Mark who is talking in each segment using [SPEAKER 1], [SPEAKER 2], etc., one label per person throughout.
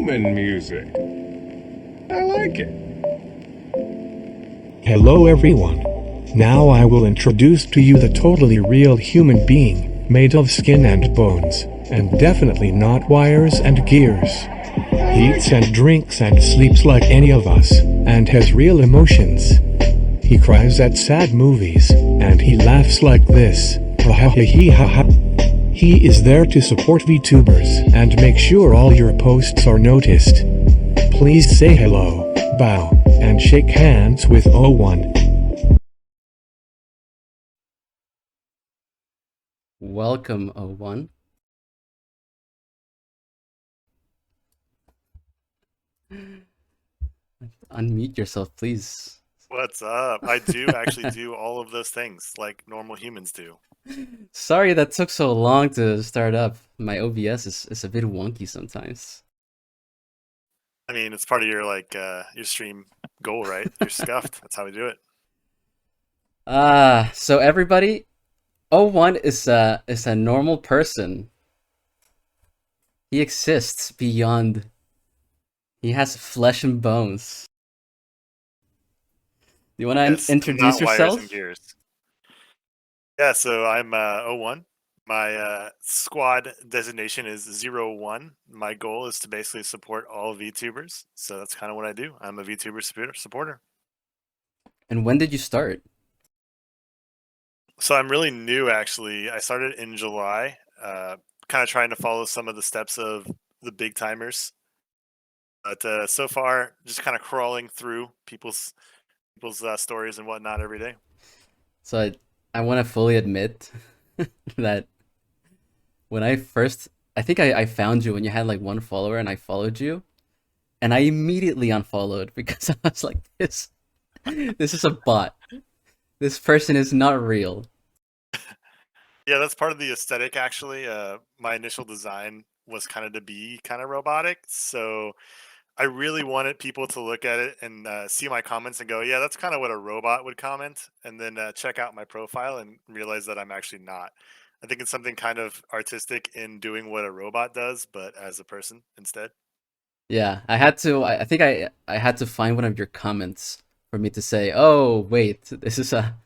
[SPEAKER 1] human music. I like it.
[SPEAKER 2] Hello everyone. Now I will introduce to you the totally real human being, made of skin and bones, and definitely not wires and gears. He eats and drinks and sleeps like any of us, and has real emotions. He cries at sad movies, and he laughs like this. Ha ha ha ha. He is there to support VTubers and make sure all your posts are noticed. Please say hello, bow, and shake hands with OhOne.
[SPEAKER 3] Welcome, OhOne. Unmute yourself, please.
[SPEAKER 4] What's up? I do actually do all of those things like normal humans do.
[SPEAKER 3] Sorry that took so long to start up. My OBS is a bit wonky sometimes.
[SPEAKER 4] I mean, it's part of your your stream goal, right? You're scuffed. That's how we do it.
[SPEAKER 3] So everybody, OhOne is a normal person. He exists beyond. He has flesh and bones. Do you want to
[SPEAKER 4] Yes,
[SPEAKER 3] introduce
[SPEAKER 4] not wires and
[SPEAKER 3] yourself?
[SPEAKER 4] gears. Yeah, so I'm OhOne. My squad designation is 01. My goal is to basically support all VTubers. So that's kind of what I do. I'm a VTuber supporter.
[SPEAKER 3] And when did you start?
[SPEAKER 4] So I'm really new, actually. I started in July, kind of trying to follow some of the steps of the big timers. But so far, just kind of crawling through people's stories and whatnot every day.
[SPEAKER 3] So I want to fully admit that when I think I found you when you had like one follower and I followed you, and I immediately unfollowed because I was like, this is a bot. This person is not real.
[SPEAKER 4] Yeah, that's part of the aesthetic, actually. My initial design was kind of to be kind of robotic, so I really wanted people to look at it and see my comments and go, yeah, that's kind of what a robot would comment, and then check out my profile and realize that I'm actually not. I think it's something kind of artistic in doing what a robot does, but as a person instead.
[SPEAKER 3] Yeah, I had to. I think I had to find one of your comments for me to say, oh wait, this is a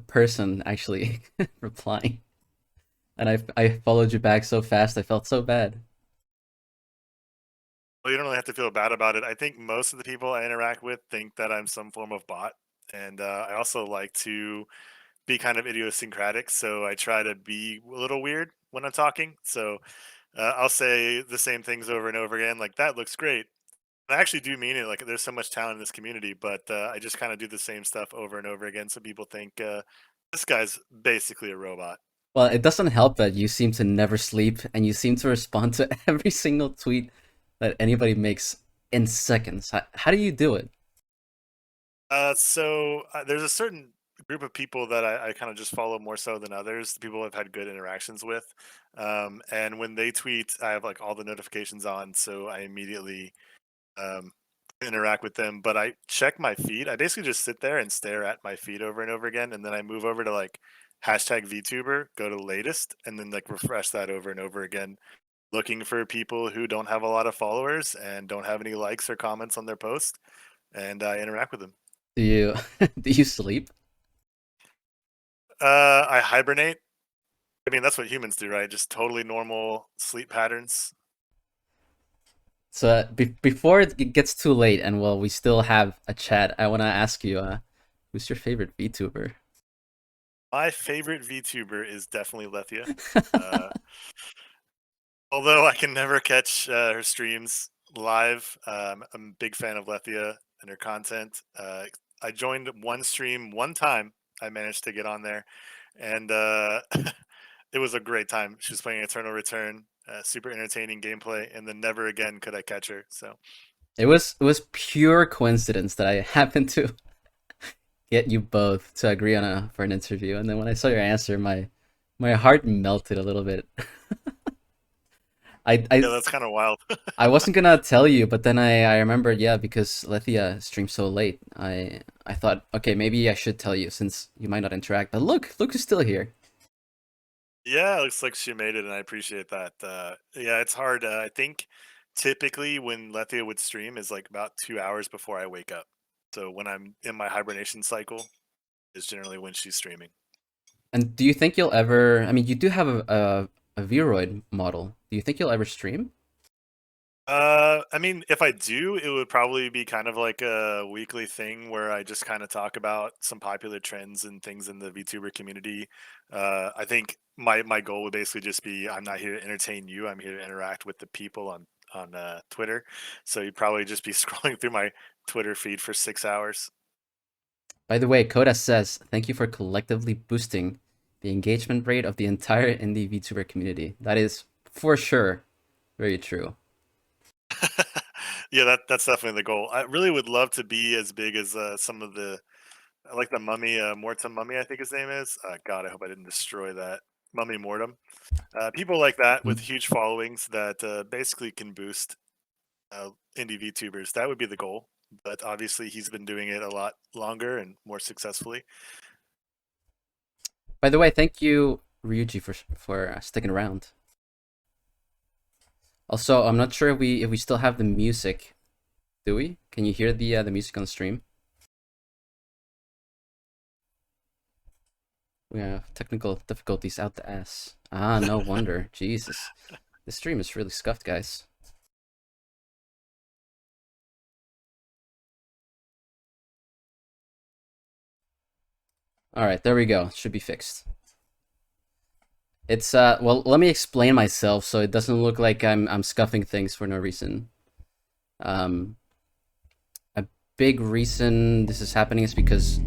[SPEAKER 3] person actually replying, and I followed you back so fast. I felt so bad.
[SPEAKER 4] Well, you don't really have to feel bad about it. I think most of the people I interact with think that I'm some form of bot, and I also like to be kind of idiosyncratic. So I try to be a little weird when I'm talking. So I'll say the same things over and over again, like that looks great. I actually do mean it. Like there's so much talent in this community, but I just kind of do the same stuff over and over again, so people think this guy's basically a robot.
[SPEAKER 3] Well, it doesn't help that you seem to never sleep and you seem to respond to every single tweet that anybody makes in seconds. How do you do it?
[SPEAKER 4] So there's a certain group of people that I kind of just follow more so than others. People I've had good interactions with, and when they tweet, I have like all the notifications on, so I immediately um, interact with them. But I check my feed. I basically just sit there and stare at my feed over and over again, and then I move over to like hashtag VTuber, go to latest, and then like refresh that over and over again, looking for people who don't have a lot of followers and don't have any likes or comments on their post, and I interact with them.
[SPEAKER 3] Do you do you sleep?
[SPEAKER 4] I hibernate. I mean, that's what humans do, right? Just totally normal sleep patterns.
[SPEAKER 3] So before it gets too late and well, we still have a chat. I want to ask you, who's your favorite VTuber?
[SPEAKER 4] My favorite VTuber is definitely Lethia. Uh, although I can never catch her streams live, I'm a big fan of Lethia and her content. I joined one stream one time. I managed to get on there, and it was a great time. She was playing Eternal Return, super entertaining gameplay, and then never again could I catch her. So
[SPEAKER 3] It was pure coincidence that I happened to get you both to agree on a for an interview, and then when I saw your answer, my heart melted a little bit. I
[SPEAKER 4] yeah,
[SPEAKER 3] I
[SPEAKER 4] that's kind of wild.
[SPEAKER 3] I wasn't gonna tell you, but then I remembered, yeah, because Lethia streams so late. I thought, okay, maybe I should tell you since you might not interact. But look who's still here.
[SPEAKER 4] Yeah, it looks like she made it, and I appreciate that. Yeah, it's hard. I think typically when Lethia would stream is like about 2 hours before I wake up. So when I'm in my hibernation cycle is generally when she's streaming.
[SPEAKER 3] And do you think you'll ever? I mean, you do have a Vroid model. Do you think you'll ever stream?
[SPEAKER 4] I mean, if I do, it would probably be kind of like a weekly thing where I just kind of talk about some popular trends and things in the VTuber community. I think my goal would basically just be I'm not here to entertain you. I'm here to interact with the people on Twitter. So you'd probably just be scrolling through my Twitter feed for 6 hours.
[SPEAKER 3] By the way, Coda says, thank you for collectively boosting the engagement rate of the entire indie VTuber community. That is for sure very true.
[SPEAKER 4] Yeah, that's definitely the goal. I really would love to be as big as some of the I like the mummy, Mortem Mummy, I think his name is. God, I hope I didn't destroy that. Mummy Mortem. People like that with
[SPEAKER 3] Mhm.
[SPEAKER 4] huge followings that basically can boost indie VTubers. That would be the goal. But obviously, he's been doing it a lot longer and more successfully.
[SPEAKER 3] By the way, thank you, Ryuji, for sticking around. Also, I'm not sure if we still have the music. Do we? Can you hear the music on stream? We have technical difficulties out the ass. Ah, no wonder. Jesus. This stream is really scuffed, guys. Alright, there we go. Should be fixed. It's well, let me explain myself so it doesn't look like I'm scuffing things for no reason. A big reason this is happening is because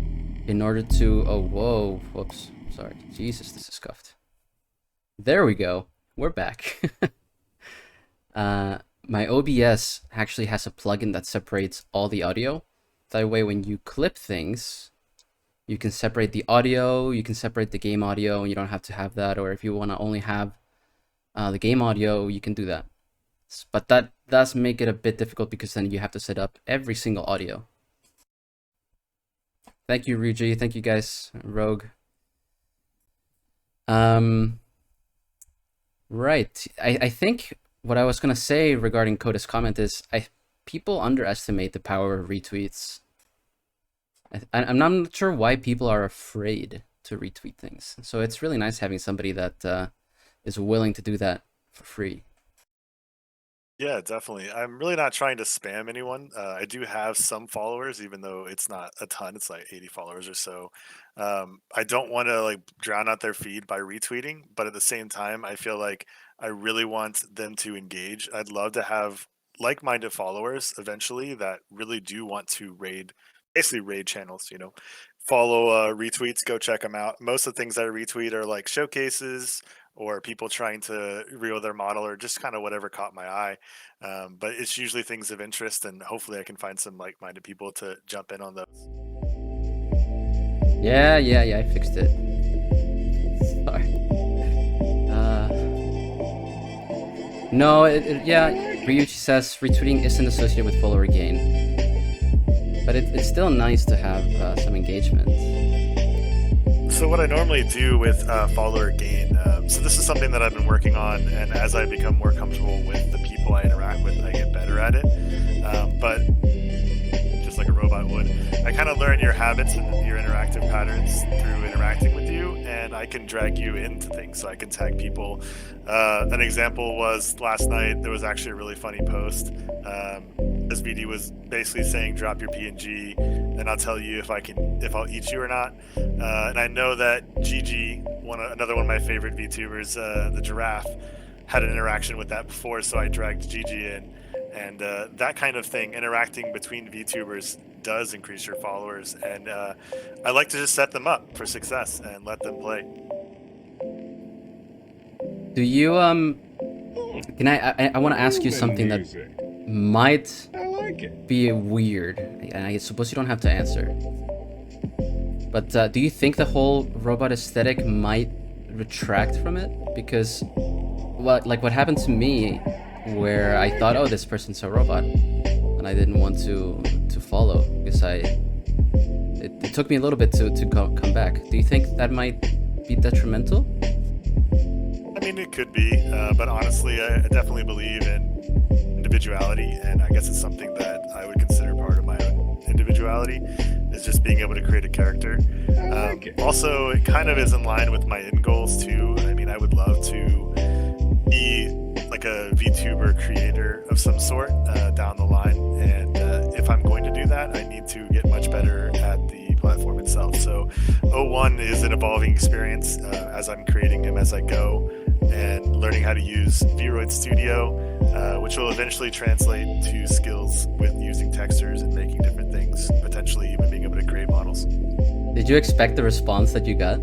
[SPEAKER 3] in order to whoops, sorry, Jesus, this is scuffed. There we go, we're back. My OBS actually has a plugin that separates all the audio. That way, when you clip things, you can separate the audio, you can separate the game audio, and you don't have to have that. Or if you want to only have the game audio, you can do that. But that does make it a bit difficult because then you have to set up every single audio. Thank you, Ryuji. Thank you, guys. Rogue. Right. I think what I was going to say regarding Coda's comment is people underestimate the power of retweets. I'm not sure why people are afraid to retweet things. So it's really nice having somebody that is willing to do that for free.
[SPEAKER 4] Yeah, definitely. I'm really not trying to spam anyone. I do have some followers, even though it's not a ton. It's like 80 followers or so. I don't want to like drown out their feed by retweeting, but at the same time, I feel like I really want them to engage. I'd love to have like-minded followers eventually that really do want to raid, basically raid channels. Follow retweets, go check them out. Most of the things I retweet are like showcases or people trying to reel their model or just kind of whatever caught my eye. But it's usually things of interest, and hopefully I can find some like-minded people to jump in on those.
[SPEAKER 3] Yeah, I fixed it. Sorry. No, yeah, Ryuichi says retweeting isn't associated with follower gain. But it's still nice to have some engagement.
[SPEAKER 4] So what I normally do with follower gain, so this is something that I've been working on, and as I become more comfortable with the people I interact with, I get better at it. But just like a robot would, I kind of learn your habits and your interactive patterns through interacting with you, and I can drag you into things. So I can tag people. An example was last night, there was actually a really funny post. This VD was basically saying drop your PNG and I'll tell you if I'll eat you or not. And I know that Gigi, another one of my favorite VTubers, the giraffe, had an interaction with that before, so I dragged Gigi in. And that kind of thing, interacting between VTubers, does increase your followers. And I like to just set them up for success and let them play.
[SPEAKER 3] Do you can I want to ask you something that might be weird, and I suppose you don't have to answer. But do you think the whole robot aesthetic might retract from it? Because what happened to me, where I thought, oh, this person's a robot, and I didn't want to follow because it took me a little bit to come back. Do you think that might be detrimental?
[SPEAKER 4] I mean, it could be, but honestly, I definitely believe in individuality, and I guess it's something that I would consider part of my own individuality, is just being able to create a character. Also, it kind of is in line with my end goals too. I mean, I would love to be like a VTuber creator of some sort down the line, and if I'm going to do that, I need to get much better at the platform itself. So OhOne is an evolving experience as I'm creating him as I go, and learning how to use VRoid Studio, which will eventually translate to skills with using textures and making different things, potentially even being able to create models.
[SPEAKER 3] Did you expect the response that you got?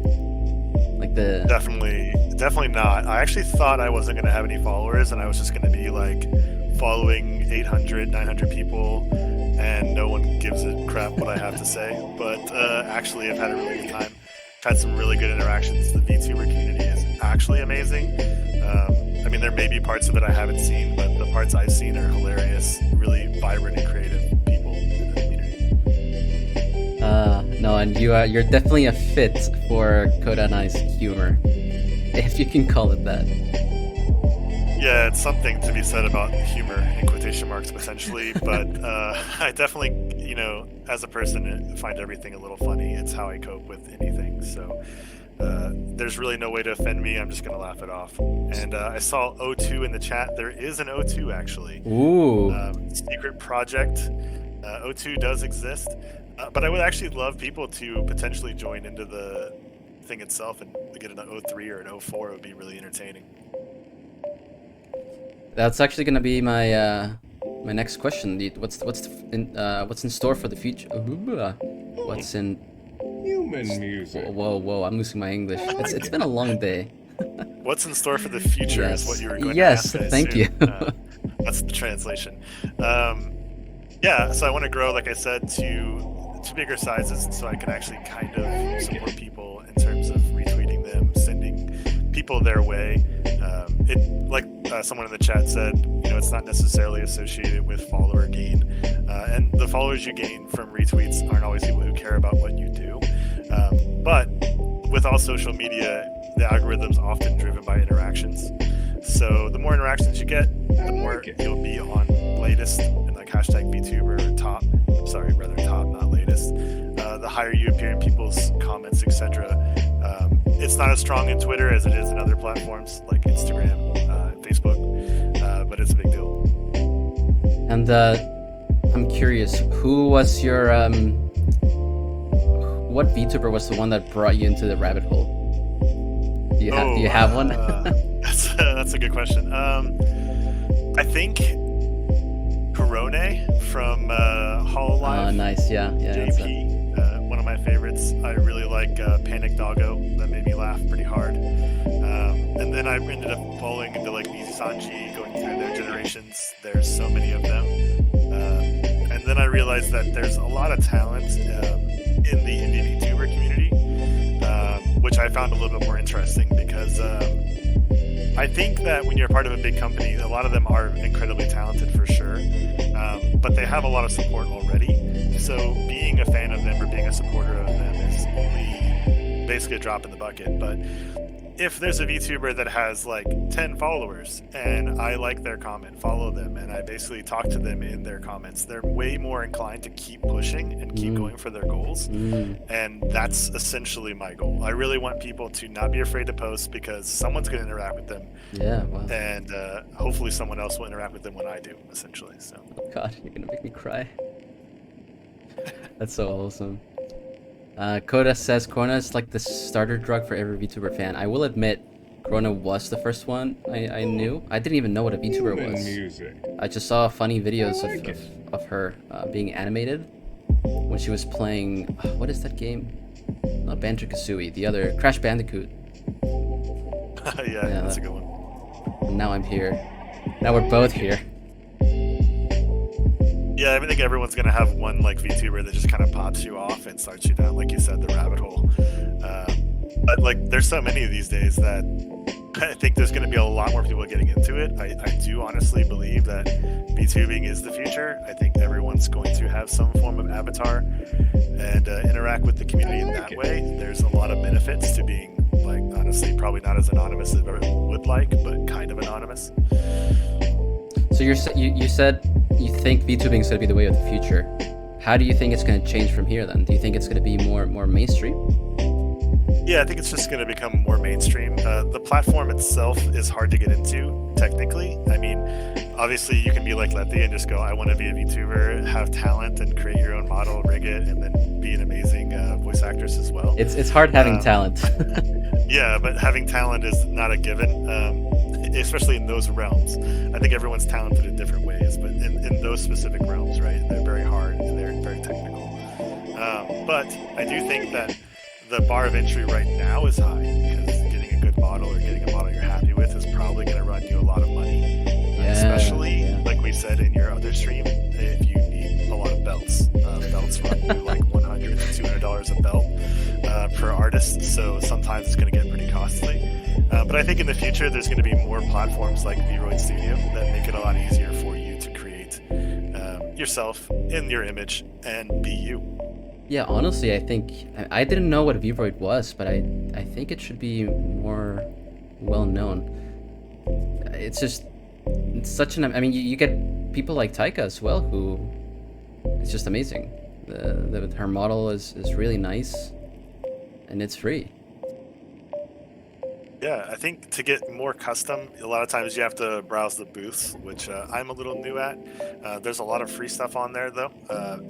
[SPEAKER 3] Like the
[SPEAKER 4] Definitely not. I actually thought I wasn't going to have any followers, and I was just going to be like following 800, 900 people, and no one gives a crap what I have to say. But actually, I've had a really good time. I've had some really good interactions. The VTuber community is actually amazing. I mean, there may be parts of it I haven't seen, but the parts I've seen are hilarious, really vibrant and creative people in the community.
[SPEAKER 3] No, and you're definitely a fit for Koda and I's humor, if you can call it that.
[SPEAKER 4] Yeah, it's something to be said about humor in quotation marks, essentially. But I definitely, you know, as a person, find everything a little funny. It's how I cope with anything. So there's really no way to offend me. I'm just gonna laugh it off. And I saw O2 in the chat. There is an O2 actually.
[SPEAKER 3] Ooh.
[SPEAKER 4] Secret project. O2 does exist, but I would actually love people to potentially join into the thing itself and get an O3 or an O4. It would be really entertaining.
[SPEAKER 3] That's actually gonna be my my next question. What's in store for the future? What's in
[SPEAKER 1] Human music.
[SPEAKER 3] Whoa! I'm losing my English. It's been a long day.
[SPEAKER 4] What's in store for the future
[SPEAKER 3] Yes.
[SPEAKER 4] is what you were going
[SPEAKER 3] Yes,
[SPEAKER 4] to ask.
[SPEAKER 3] thank you.
[SPEAKER 4] That's the translation. Yeah, so I want to grow, like I said, to bigger sizes, so I can actually kind of support people in terms of retweeting them, sending people their way. Like someone in the chat said, you know, it's not necessarily associated with follower gain, and the followers you gain from retweets aren't always people who care about what you do. But with all social media, the algorithm's often driven by interactions. So the more interactions you get, the more you'll be on latest and like hashtag VTuber top. Sorry, rather top, not latest. The higher you appear in people's comments, etc. It's not as strong in Twitter as it is in other platforms like Instagram, Facebook, but it's a big deal.
[SPEAKER 3] And I'm curious, who was your what VTuber was the one that brought you into the rabbit hole? Do you have one?
[SPEAKER 4] That's a good question. I think Corone from Hololive.
[SPEAKER 3] Oh, nice, yeah.
[SPEAKER 4] JP, one of my favorites. I really like Panic Doggo. That made me laugh pretty hard. And then I ended up falling into like Easy Sanji, going through their generations. There's so many of them. And then I realized that there's a lot of talent in the indie VTuber community, which I found a little bit more interesting because I think that when you're part of a big company, a lot of them are incredibly talented for sure, but they have a lot of support already. So being a fan of them or being a supporter of them is only basically a drop in the bucket. But if there's a VTuber that has like 10 followers and I like their comment, follow them, and I basically talk to them in their comments, they're way more inclined to keep pushing and keep going for their goals. And that's essentially my goal. I really want people to not be afraid to post because someone's going to interact with them.
[SPEAKER 3] Yeah, wow.
[SPEAKER 4] And hopefully someone else will interact with them when I do, essentially. So.
[SPEAKER 3] God, you're gonna make me cry. That's so awesome. Koda says Corona is like the starter drug for every VTuber fan. I will admit, Corona was the first one I knew. I didn't even know what a VTuber
[SPEAKER 1] Human
[SPEAKER 3] was.
[SPEAKER 1] music.
[SPEAKER 3] I just saw funny videos of her being animated when she was playing. What is that game? Not Banjo-Kazooie, the other Crash Bandicoot.
[SPEAKER 4] Yeah, that's a good one.
[SPEAKER 3] And now I'm here. Now we're both here.
[SPEAKER 4] Yeah, I think everyone's gonna have one like VTuber that just kind of pops you off and starts you down, like you said, the rabbit hole. But like, there's so many of these days that I think there's gonna be a lot more people getting into it. I do honestly believe that VTubing is the future. I think everyone's going to have some form of avatar and interact with the community in that way. There's a lot of benefits to being, like, honestly, probably not as anonymous as everyone would like, but kind of anonymous.
[SPEAKER 3] So you said you think VTubing is going to be the way of the future. How do you think it's going to change from here then? Do you think it's going to be more mainstream?
[SPEAKER 4] Yeah, I think it's just going to become more mainstream. The platform itself is hard to get into technically. I mean, obviously you can be like Letty and just go, I want to be a VTuber, have talent, and create your own model, rig it, and then be an amazing voice actress as well.
[SPEAKER 3] It's hard having talent.
[SPEAKER 4] Yeah, but having talent is not a given, especially in those realms. I think everyone's talented in different ways, but in those specific realms, right, they're very hard and they're very technical. But I do think that the bar of entry right now is high, because getting a good model or getting a model you're happy with is probably going to run you a lot of money. Especially, like we said in your other stream, if you need a lot of belts. Belts run you like $100 to $200 a belt per artist, so sometimes it's going to get pretty costly. But I think in the future there's going to be more platforms like VRoid Studio that make it a lot easier for you to create yourself in your image and be you.
[SPEAKER 3] Yeah, honestly, I think I didn't know what VRoid was, but I think it should be more well known. It's such an, I mean, you get people like Taika as well, who it's just amazing. Her model is really nice, and it's free.
[SPEAKER 4] Yeah, I think to get more custom, a lot of times you have to browse the booths, which I'm a little new at. There's a lot of free stuff on there, though.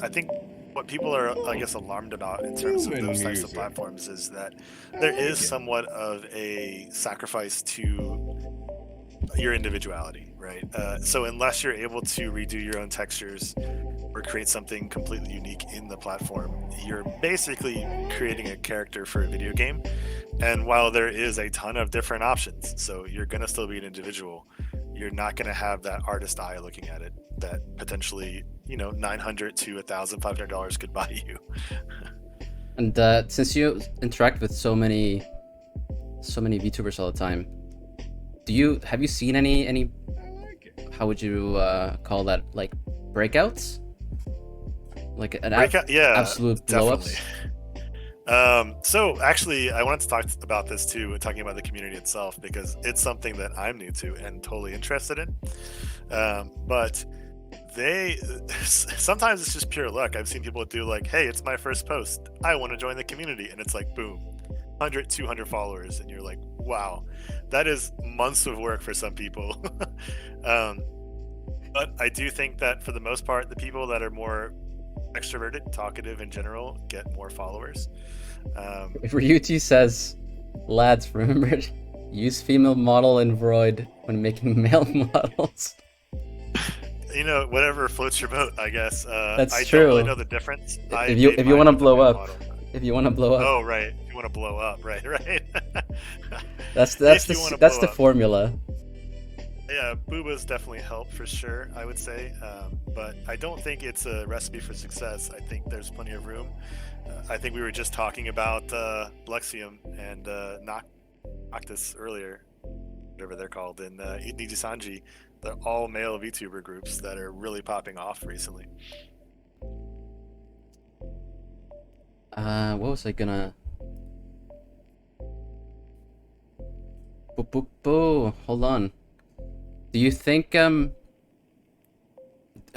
[SPEAKER 4] I think what people are, I guess, alarmed about in terms of those types of platforms is that there is somewhat of a sacrifice to your individuality, right? So unless you're able to redo your own textures or create something completely unique in the platform, you're basically creating a character for a video game. And while there is a ton of different options, so you're going to still be an individual, you're not going to have that artist eye looking at it that potentially, $900 to $1,500 could buy you.
[SPEAKER 3] And since you interact with so many VTubers all the time, have you seen any how would you call that, like breakouts? Like an absolute blow-ups?
[SPEAKER 4] So actually, I wanted to talk about this too, talking about the community itself, because it's something that I'm new to and totally interested in. But sometimes it's just pure luck. I've seen people do like, hey, it's my first post, I want to join the community, and it's like, boom, 100, 200 followers, and you're like, wow, that is months of work for some people. But I do think that for the most part, the people that are more extroverted, talkative in general, get more followers.
[SPEAKER 3] Ryuji says, lads, remember, use female model in Vroid when making male models.
[SPEAKER 4] Whatever floats your boat, I guess.
[SPEAKER 3] That's
[SPEAKER 4] I
[SPEAKER 3] true.
[SPEAKER 4] don't really know the difference.
[SPEAKER 3] If you want to blow up. If you want to blow up.
[SPEAKER 4] Oh, right. If you want to blow up, right.
[SPEAKER 3] That's the formula.
[SPEAKER 4] Yeah, boobas definitely help for sure, I would say. But I don't think it's a recipe for success. I think there's plenty of room. I think we were just talking about Lexium and Noctis earlier, whatever they're called, and Nijisanji. They're all male VTuber groups that are really popping off recently.
[SPEAKER 3] What was I gonna... Hold on. Do you think,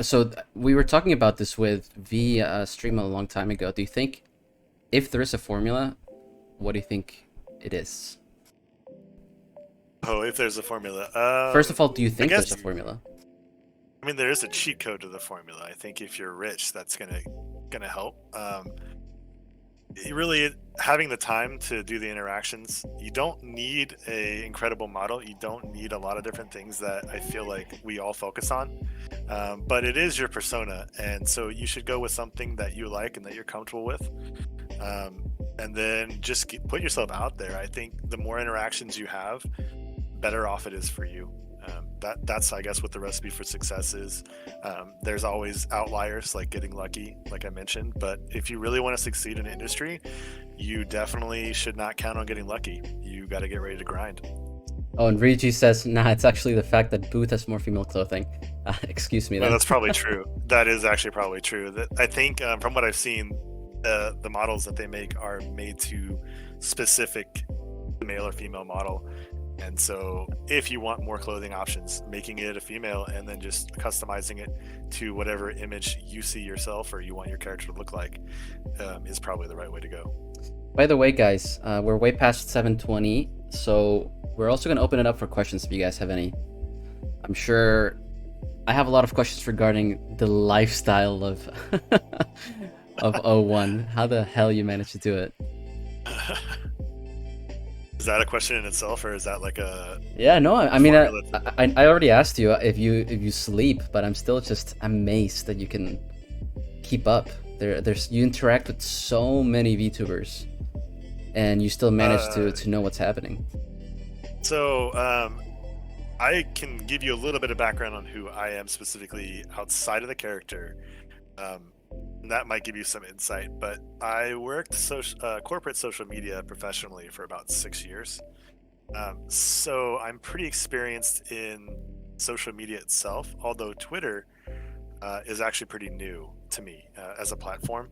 [SPEAKER 3] so we were talking about this with V stream a long time ago. Do you think if there is a formula, what do you think it is?
[SPEAKER 4] Oh, if there's a formula.
[SPEAKER 3] First of all, do you think there's a formula?
[SPEAKER 4] I mean, there is a cheat code to the formula. I think if you're rich, that's gonna help. Really, having the time to do the interactions, you don't need a incredible model. You don't need a lot of different things that I feel like we all focus on. But it is your persona, and so you should go with something that you like and that you're comfortable with. And then just put yourself out there. I think the more interactions you have, better off it is for you. That's I guess what the recipe for success is. There's always outliers, like getting lucky, like I mentioned, but if you really want to succeed in an industry, you definitely should not count on getting lucky. You got to get ready to grind.
[SPEAKER 3] Oh, and Rigi says, nah, it's actually the fact that Booth has more female clothing. Excuse me.
[SPEAKER 4] Well, that's probably true. That is actually probably true. I think from what I've seen, the models that they make are made to specific male or female model. And so if you want more clothing options, making it a female and then just customizing it to whatever image you see yourself or you want your character to look like is probably the right way to go.
[SPEAKER 3] By the way, guys, we're way past 7:20, so we're also gonna open it up for questions if you guys have any. I'm sure I have a lot of questions regarding the lifestyle of of OhOne. How the hell you managed to do it?
[SPEAKER 4] Is that a question in itself, or is that like a
[SPEAKER 3] Yeah, no, I mean,
[SPEAKER 4] formula to-
[SPEAKER 3] I already asked you if you sleep, but I'm still just amazed that you can keep up. There's you interact with so many VTubers, and you still manage to know what's happening.
[SPEAKER 4] So I can give you a little bit of background on who I am specifically outside of the character. And that might give you some insight, but I worked corporate social media professionally for about 6 years. So I'm pretty experienced in social media itself, although Twitter is actually pretty new to me as a platform.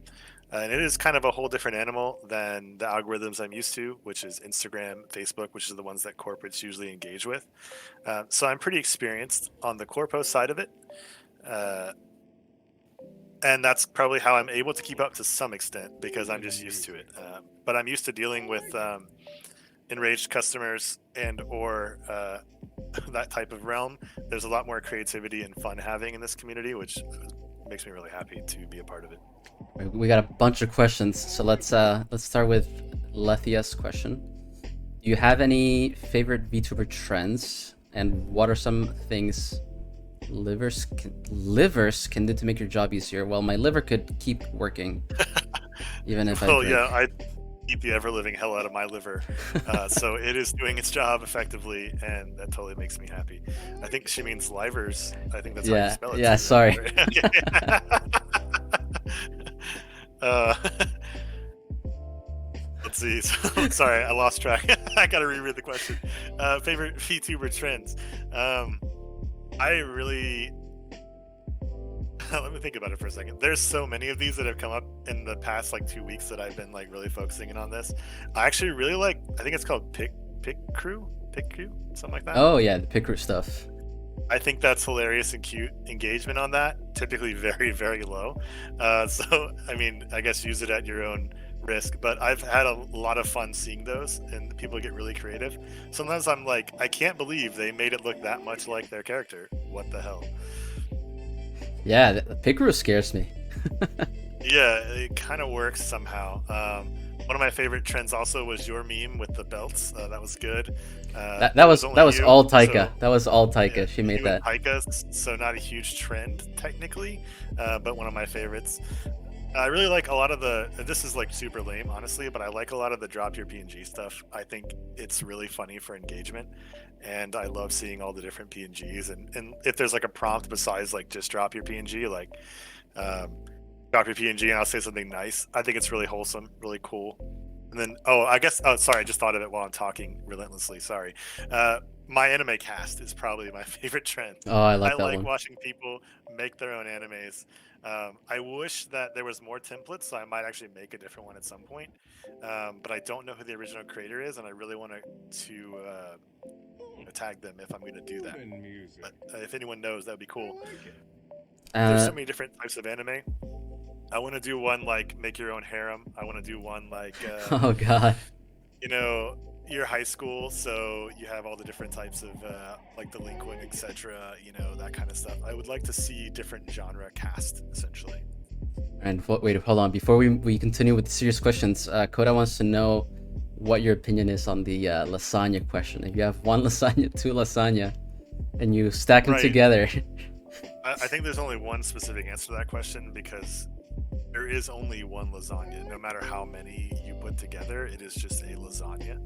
[SPEAKER 4] And it is kind of a whole different animal than the algorithms I'm used to, which is Instagram, Facebook, which is the ones that corporates usually engage with. So I'm pretty experienced on the corpo side of it. And that's probably how I'm able to keep up to some extent because I'm just used to it. But I'm used to dealing with enraged customers and or that type of realm. There's a lot more creativity and fun having in this community, which makes me really happy to be a part of it.
[SPEAKER 3] We got a bunch of questions, so let's start with Lethia's question. Do you have any favorite VTuber trends, and what are some things livers can do to make your job easier? Well, my liver could keep working, even if I drink.
[SPEAKER 4] Yeah, I eat the ever living hell out of my liver, so it is doing its job effectively, and that totally makes me happy. I think she means livers. I think that's how you spell it.
[SPEAKER 3] Yeah, sorry.
[SPEAKER 4] Let's see. Sorry, I lost track. I gotta reread the question. Favorite VTuber trends. I really let me think about it for a second. There's so many of these that have come up in the past like 2 weeks that I've been like really focusing in on this. I actually really like. I think it's called Pick Crew, something like that.
[SPEAKER 3] Oh yeah, the Pick Crew stuff.
[SPEAKER 4] I think that's hilarious and cute. Engagement on that typically very, very low. So I mean, I guess use it at your own risk. But I've had a lot of fun seeing those, and people get really creative. Sometimes I'm like, I can't believe they made it look that much like their character. What the hell?
[SPEAKER 3] Yeah, the Pick Crew scares me.
[SPEAKER 4] Yeah, it kind of works somehow. One of my favorite trends also was your meme with the belts. That was good.
[SPEAKER 3] That was all Taika. So, that was all Taika. Yeah, she made that.
[SPEAKER 4] Taika, so not a huge trend technically, but one of my favorites. I really like a lot of the. This is like super lame, honestly, but I like a lot of the drop your PNG stuff. I think it's really funny for engagement, and I love seeing all the different PNGs. And if there's like a prompt besides like just drop your PNG, like drop your PNG and I'll say something nice. I think it's really wholesome, really cool. And then, sorry, I just thought of it while I'm talking relentlessly. Sorry. My anime cast is probably my favorite trend.
[SPEAKER 3] Oh, I like
[SPEAKER 4] one. Watching people make their own animes. I wish that there was more templates, so I might actually make a different one at some point. But I don't know who the original creator is, and I really want to tag them if I'm going to do that. But if anyone knows, that would be cool. There's so many different types of anime. I want to do one like make your own harem. I want to do one like
[SPEAKER 3] oh god,
[SPEAKER 4] your high school, so you have all the different types of like delinquent, etc. That kind of stuff. I would like to see different genre cast essentially.
[SPEAKER 3] And wait, hold on. Before we continue with the serious questions, Koda wants to know what your opinion is on the lasagna question. If you have one lasagna, two lasagna, and you stack them together.
[SPEAKER 4] I think there's only one specific answer to that question because there is only one lasagna. No matter how many you put together, it is just a lasagna.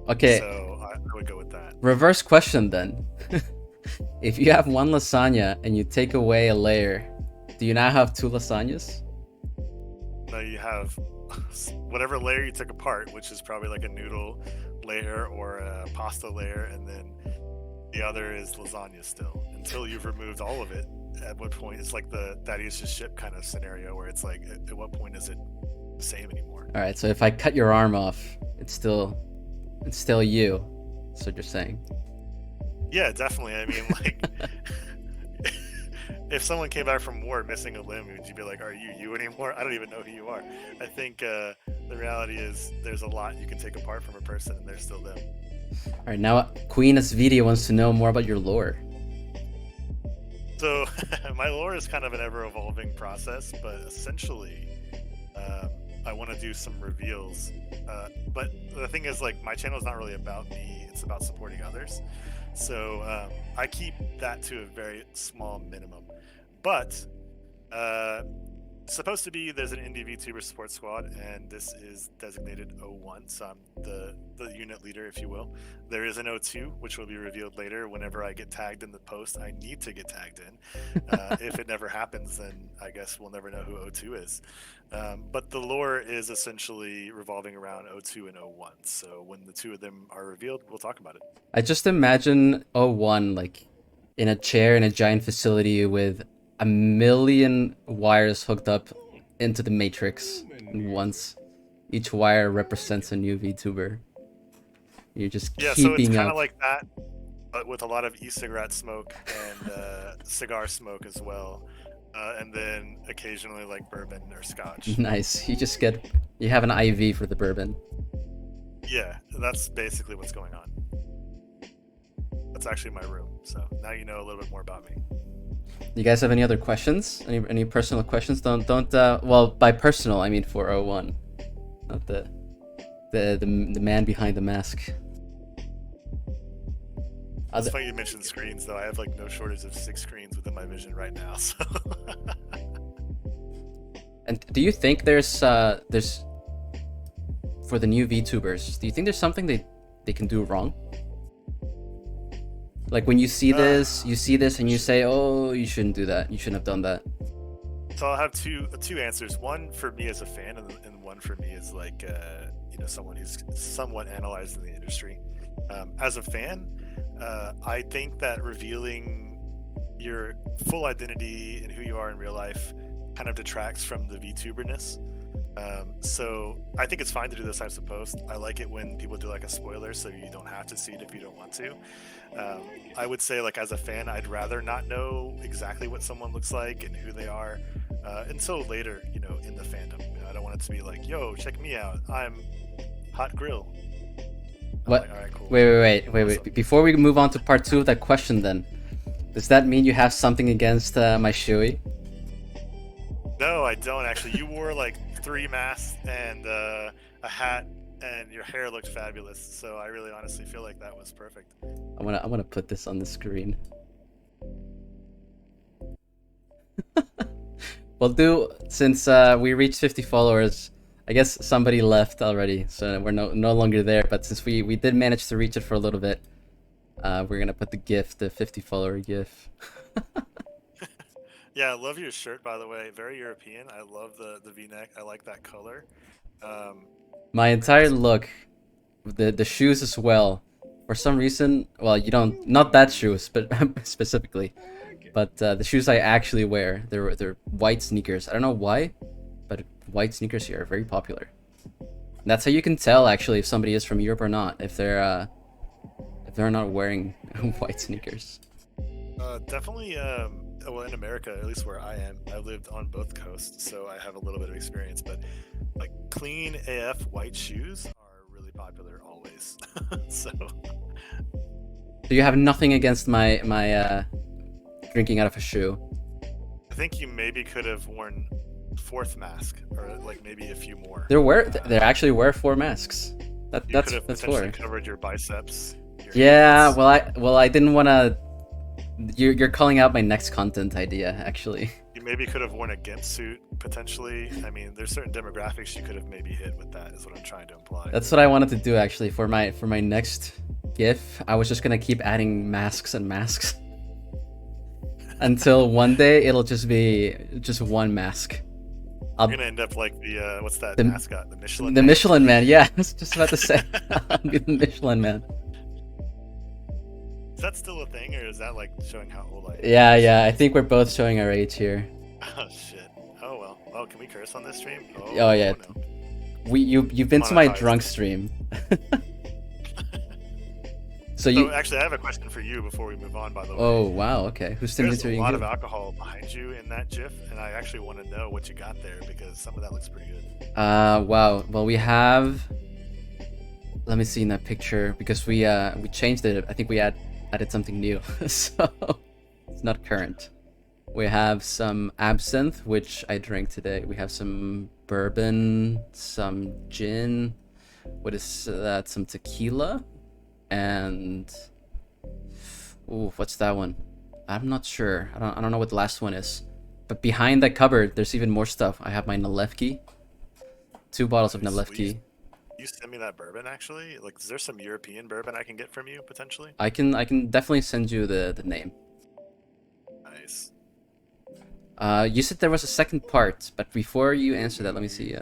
[SPEAKER 3] Okay.
[SPEAKER 4] So I would go with that.
[SPEAKER 3] Reverse question then. If you have one lasagna and you take away a layer, do you now have two lasagnas?
[SPEAKER 4] No, you have whatever layer you took apart, which is probably like a noodle layer or a pasta layer, and then the other is lasagna still until you've removed all of it. At what point it's like the that is just ship kind of scenario where it's like at what point is it the same anymore?
[SPEAKER 3] All right, so if I cut your arm off, it's still you. That's what you're saying.
[SPEAKER 4] Yeah, definitely. I mean, like, if someone came back from war missing a limb, would you be like, "Are you you anymore?" I don't even know who you are. I think the reality is there's a lot you can take apart from a person, and they're still them.
[SPEAKER 3] All right, now Queen SVD wants to know more about your lore.
[SPEAKER 4] So my lore is kind of an ever-evolving process, but essentially, I want to do some reveals. But the thing is, like, my channel is not really about me; it's about supporting others. So I keep that to a very small minimum. But supposed to be there's an indie VTuber support squad, and this is designated OhOne, so I'm the unit leader, if you will. There is an O2, which will be revealed later whenever I get tagged in the post. I need to get tagged in. If it never happens, then I guess we'll never know who O2 is. But the lore is essentially revolving around O2 and OhOne, so when the two of them are revealed, we'll talk about it.
[SPEAKER 3] I just imagine OhOne like in a chair in a giant facility with a million wires hooked up into the matrix once. Each wire represents a new VTuber. You're just
[SPEAKER 4] Yeah, so it's
[SPEAKER 3] keeping
[SPEAKER 4] kind
[SPEAKER 3] up.
[SPEAKER 4] of like that, but with a lot of e-cigarette smoke and cigar smoke as well, and then occasionally like bourbon or scotch.
[SPEAKER 3] Nice. You have an IV for the bourbon.
[SPEAKER 4] Yeah, that's basically what's going on. That's actually my room, so now you know a little bit more about me.
[SPEAKER 3] You guys have any other questions? Any personal questions? Don't well, by personal I mean for OhOne, not the man behind the mask.
[SPEAKER 4] It's funny you mentioned screens, though. I have like no shortage of 6 screens within my vision right now. So.
[SPEAKER 3] And do you think there's for the new VTubers? Do you think there's something they can do wrong? Like when you see this, and you say, "Oh, you shouldn't do that. You shouldn't have done that."
[SPEAKER 4] So I'll have two answers. One for me as a fan, and one for me as like someone who's somewhat analyzed in the industry. As a fan, I think that revealing your full identity and who you are in real life kind of detracts from the VTuberness. So I think it's fine to do those types of posts. I like it when people do like a spoiler, so you don't have to see it if you don't want to. I would say, like, as a fan, I'd rather not know exactly what someone looks like and who they are until later, in the fandom. I don't want it to be like, "Yo, check me out. I'm Hot Grill."
[SPEAKER 3] What?
[SPEAKER 4] Like, all right, cool.
[SPEAKER 3] Wait. Before we move on to part 2 of that question, then, does that mean you have something against my Shui?
[SPEAKER 4] No, I don't actually. You wore like 3 masks and a hat, and your hair looked fabulous. So I really honestly feel like that was perfect.
[SPEAKER 3] I wanna put this on the screen. Well, since we reached 50 followers, I guess somebody left already, so we're no longer there. But since we did manage to reach it for a little bit, we're gonna put the 50 follower GIF.
[SPEAKER 4] Yeah, I love your shirt, by the way. Very European. I love the V-neck. I like that color.
[SPEAKER 3] My entire look, the shoes as well. For some reason, well, you don't, not that shoes, but specifically, but the shoes I actually wear, they're white sneakers. I don't know why, but white sneakers here are very popular. And that's how you can tell actually if somebody is from Europe or not, if they're not wearing white sneakers.
[SPEAKER 4] Definitely. Well, in America, at least where I am, I lived on both coasts, so I have a little bit of experience. But like clean AF white shoes are really popular always. So
[SPEAKER 3] you have nothing against my drinking out of a shoe?
[SPEAKER 4] I think you maybe could have worn 4th mask, or like maybe a few more.
[SPEAKER 3] There actually were 4 masks.
[SPEAKER 4] That's
[SPEAKER 3] that's
[SPEAKER 4] potentially
[SPEAKER 3] 4.
[SPEAKER 4] covered your biceps.
[SPEAKER 3] Yeah, well, I didn't want to. You're calling out my next content idea, actually.
[SPEAKER 4] You maybe could have worn a GIMP suit, potentially. I mean, there's certain demographics you could have maybe hit with that, is what I'm trying to imply.
[SPEAKER 3] That's what I wanted to do, actually, for my next GIF. I was just gonna keep adding masks and masks until one day it'll just be just one mask.
[SPEAKER 4] You're gonna end up like the what's that mascot? The Michelin.
[SPEAKER 3] The Michelin Man. Yeah, I was just about to say. I'll be the Michelin Man.
[SPEAKER 4] Is that still a thing, or is that like showing how old I am?
[SPEAKER 3] Yeah. I think we're both showing our age here.
[SPEAKER 4] Oh shit. Oh well. Oh, can we curse on this stream?
[SPEAKER 3] Oh yeah.
[SPEAKER 4] No.
[SPEAKER 3] You've been to my drunk stream. So
[SPEAKER 4] So
[SPEAKER 3] you.
[SPEAKER 4] actually, I have a question for you before we move on. By the way,
[SPEAKER 3] Oh wow. Okay. Who's
[SPEAKER 4] there's a
[SPEAKER 3] stimulating
[SPEAKER 4] lot
[SPEAKER 3] you?
[SPEAKER 4] of alcohol behind you in that GIF, and I actually want to know what you got there because some of that looks pretty good.
[SPEAKER 3] Wow. Well, we have. Let me see in that picture because we changed it. I think we added something new, so it's not current. We have some absinthe, which I drank today. We have some bourbon, some gin. What is that? Some tequila, and ooh, what's that one? I'm not sure. I don't know what the last one is. But behind that cupboard, there's even more stuff. I have my Nalevki, 2 bottles of
[SPEAKER 4] Nice. Will
[SPEAKER 3] Nalevki.
[SPEAKER 4] you send me that bourbon actually? Like, is there some European bourbon I can get from you potentially?
[SPEAKER 3] I can definitely send you the name.
[SPEAKER 4] Nice.
[SPEAKER 3] You said there was a second part, but before you answer that, let me see.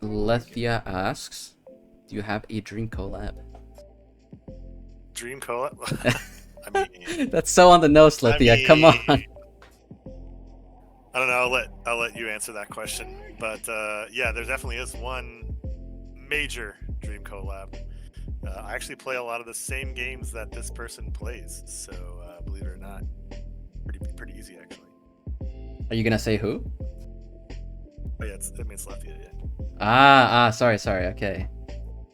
[SPEAKER 3] Lethia asks, "Do you have a dream collab?"
[SPEAKER 4] Dream collab. I mean,
[SPEAKER 3] That's so on the nose, Lethia. Come on.
[SPEAKER 4] I don't know. I'll let you answer that question. But yeah, there definitely is one major dream collab. I actually play a lot of the same games that this person plays, so believe it or not, pretty easy actually.
[SPEAKER 3] Are you gonna say who?
[SPEAKER 4] Oh yeah, it's Lefty. Yeah.
[SPEAKER 3] Sorry. Okay.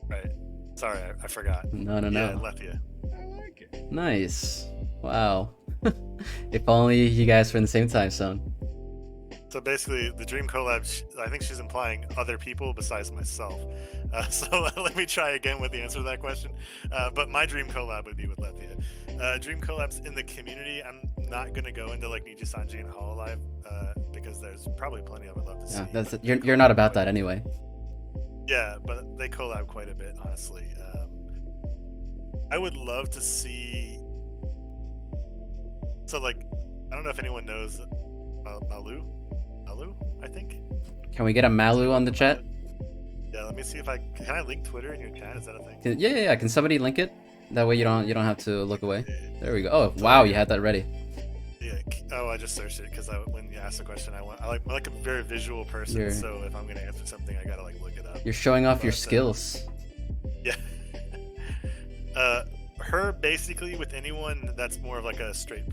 [SPEAKER 4] Right. Sorry, I forgot.
[SPEAKER 3] No.
[SPEAKER 4] Yeah, Lefty.
[SPEAKER 1] I like it.
[SPEAKER 3] Nice. Wow. If only you guys were in the same time zone.
[SPEAKER 4] So basically, the dream collab, I think she's implying other people besides myself. So let me try again with the answer to that question. But my dream collab would be with Lethia. Dream collabs in the community, I'm not going to go into like Niji Sanji and Hololive because there's probably plenty I would love to see.
[SPEAKER 3] Yeah, you're not about that anyway.
[SPEAKER 4] Yeah, but they collab quite a bit, honestly. I would love to see. So, like, I don't know if anyone knows Malu, I think.
[SPEAKER 3] Can we get a Malu on the chat?
[SPEAKER 4] Yeah, let me see if can I link Twitter in your chat? Is that a thing?
[SPEAKER 3] Yeah. Can somebody link it? That way you don't have to look away. There we go. Oh wow, you had that ready.
[SPEAKER 4] Yeah. Oh, I just searched it because when you asked the question, I like a very visual person. So if I'm gonna answer something, I gotta like look it up.
[SPEAKER 3] You're showing off your skills.
[SPEAKER 4] Yeah. Her basically with anyone that's more of like a straight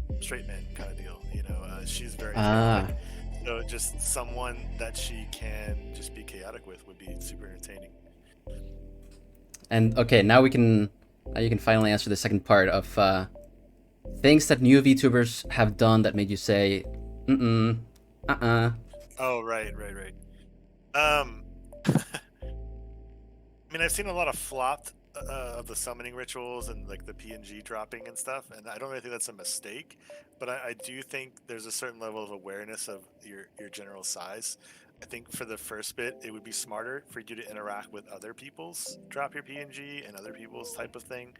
[SPEAKER 4] man kind of deal. You know, she's very chaotic. So just someone that she can just be chaotic with would be super entertaining.
[SPEAKER 3] And okay, now you can finally answer the second part of things that new VTubers have done that made you say,
[SPEAKER 4] Oh, right. I mean, I've seen a lot of flopped of the summoning rituals and like the PNG dropping and stuff, and I don't really think that's a mistake, but I do think there's a certain level of awareness of your general size. I think for the first bit, it would be smarter for you to interact with other people's drop your PNG and other people's type of thing.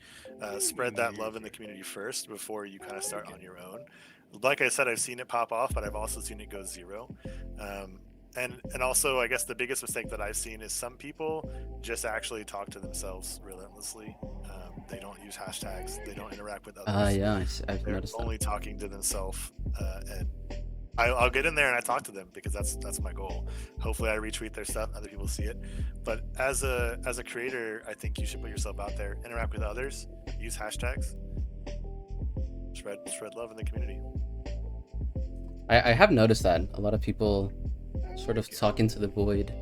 [SPEAKER 4] Spread that love in the community first before you kind of start on your own. Like I said, I've seen it pop off, but I've also seen it go zero. And also, I guess the biggest mistake that I've seen is some people just actually talk to themselves relentlessly. They don't use hashtags. They don't interact with others.
[SPEAKER 3] Yeah, I've
[SPEAKER 4] They're
[SPEAKER 3] noticed
[SPEAKER 4] only talking to themselves. And I'll get in there and I talk to them because that's my goal. Hopefully, I retweet their stuff, other people see it. But as a creator, I think you should put yourself out there, interact with others, use hashtags, spread love in the community.
[SPEAKER 3] I have noticed that a lot of people sort of talk into the void.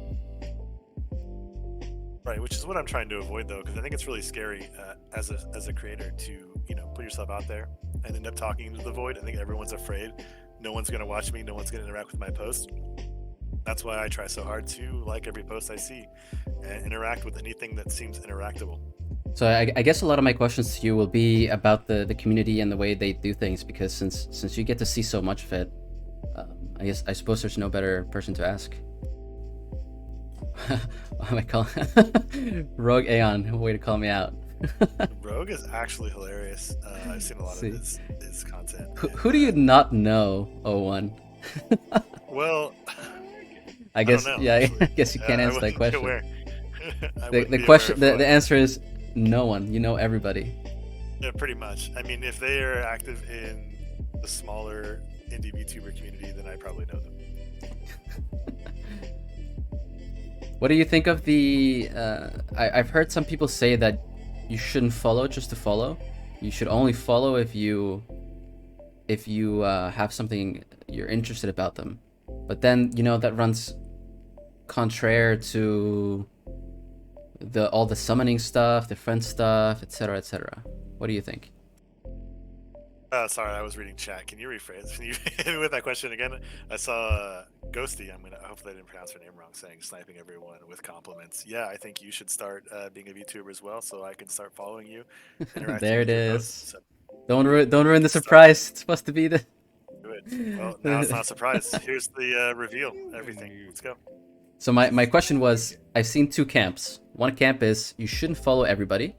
[SPEAKER 4] Right, which is what I'm trying to avoid though, because I think it's really scary as a creator to put yourself out there and end up talking into the void. I think everyone's afraid. No one's gonna watch me. No one's gonna interact with my post. That's why I try so hard to like every post I see and interact with anything that seems interactable.
[SPEAKER 3] So I guess a lot of my questions to you will be about the community and the way they do things, because since you get to see so much of it, I suppose there's no better person to ask. What am I calling? Rogue Aeon, way to call me out.
[SPEAKER 4] Rogue is actually hilarious. I've seen a lot of his content.
[SPEAKER 3] Who do you not know, OhOne?
[SPEAKER 4] Well,
[SPEAKER 3] I guess
[SPEAKER 4] don't know,
[SPEAKER 3] yeah.
[SPEAKER 4] actually.
[SPEAKER 3] I guess you can't answer that question. The question, the answer is no one. You know everybody.
[SPEAKER 4] Yeah, pretty much. I mean, if they are active in the smaller indie VTuber community, then I probably know them.
[SPEAKER 3] What do you think of the? I've heard some people say that you shouldn't follow just to follow. You should only follow if you have something you're interested about them. But then, you know, that runs contrary to all the summoning stuff, the friend stuff, etc., etc. What do you think?
[SPEAKER 4] Sorry, I was reading chat. Can you rephrase? Can you hit me with that question again? I saw Ghosty. Hopefully I didn't pronounce her name wrong. Saying sniping everyone with compliments. Yeah, I think you should start being a VTuber as well, so I can start following you, interacting
[SPEAKER 3] There it
[SPEAKER 4] with your
[SPEAKER 3] is.
[SPEAKER 4] posts. So
[SPEAKER 3] Don't ruin the surprise. It's supposed to be the.
[SPEAKER 4] do it. Well, now it's not a surprise. Here's the reveal. Everything. Let's go.
[SPEAKER 3] So my question was, I've seen two camps. One camp is you shouldn't follow everybody.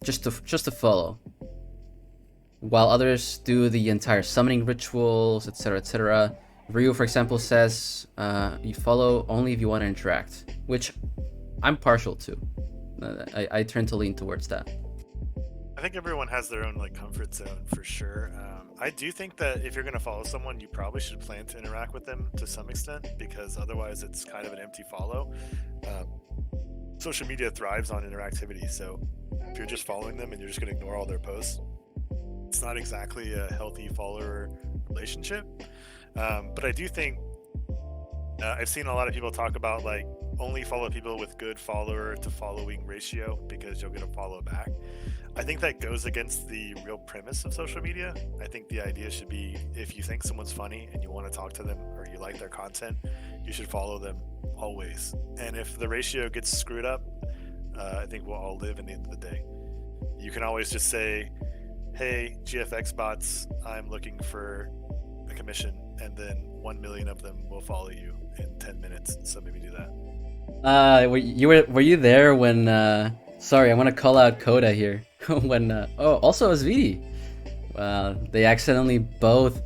[SPEAKER 3] Just to follow. While others do the entire summoning rituals, etc., etc. Ryu, for example, says you follow only if you want to interact, which I'm partial to. I tend to lean towards that.
[SPEAKER 4] I think everyone has their own like comfort zone for sure. I do think that if you're going to follow someone, you probably should plan to interact with them to some extent, because otherwise it's kind of an empty follow. Social media thrives on interactivity, so if you're just following them and you're just going to ignore all their posts, it's not exactly a healthy follower relationship. But I do think I've seen a lot of people talk about like only follow people with good follower to following ratio because you'll get a follow back. I think that goes against the real premise of social media. I think the idea should be if you think someone's funny and you want to talk to them or you like their content, you should follow them always. And if the ratio gets screwed up, I think we'll all live in the end of the day. You can always just say, hey, GFX bots, I'm looking for a commission, and then 1 million of them will follow you in 10 minutes. So maybe do that.
[SPEAKER 3] Were you there when? Sorry, I want to call out Coda here. When also Sviti. They accidentally both